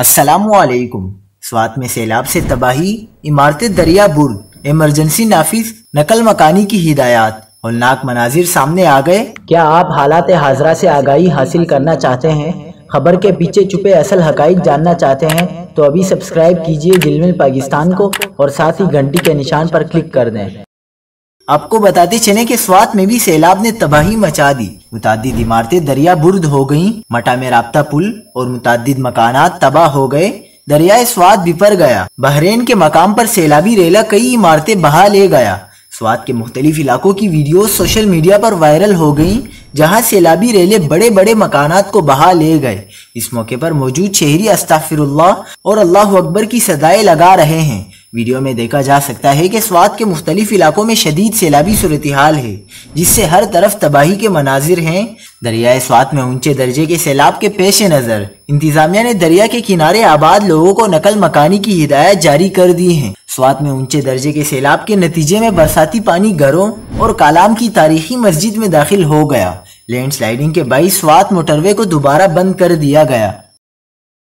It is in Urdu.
السلام علیکم۔ سوات میں سیلاب سے تباہی، عمارتیں دریا برد، ایمرجنسی نافذ، نقل مکانی کی ہدایات، ہولناک مناظر سامنے آ گئے۔ کیا آپ حالات حاضرہ سے آگاہی حاصل کرنا چاہتے ہیں؟ خبر کے پیچھے چھپے اصل حقائق جاننا چاہتے ہیں تو ابھی سبسکرائب کیجئے ذیل پاکستان کو اور ساتھ ہی گھنٹی کے نشان پر کلک کر دیں۔ آپ کو بتاتے چلیں کہ سوات میں بھی سیلاب نے تباہی مچا دی۔ متعدد عمارتیں دریا برد ہو گئیں، مٹا میں رابطہ پل اور متعدد مکانات تباہ ہو گئے۔ دریائے سوات بپر گیا۔ بحرین کے مقام پر سیلابی ریلا کئی عمارتیں بہا لے گیا۔ سوات کے مختلف علاقوں کی ویڈیوز سوشل میڈیا پر وائرل ہو گئیں، جہاں سیلابی ریلے بڑے بڑے مکانات کو بہا لے گئے۔ اس موقع پر موجود شہری استغفر اللہ اور اللہ اکبر کی صدائیں لگا رہے ہیں۔ ویڈیو میں دیکھا جا سکتا ہے کہ سوات کے مختلف علاقوں میں شدید سیلابی صورتحال ہے، جس سے ہر طرف تباہی کے مناظر ہیں۔ دریائے سوات میں اونچے درجے کے سیلاب کے پیش نظر انتظامیہ نے دریا کے کنارے آباد لوگوں کو نقل مکانی کی ہدایت جاری کر دی ہیں۔ سوات میں اونچے درجے کے سیلاب کے نتیجے میں برساتی پانی گھروں اور کالام کی تاریخی مسجد میں داخل ہو گیا۔ لینڈ سلائیڈنگ کے باعث سوات موٹر وے کو دوبارہ بند کر دیا گیا۔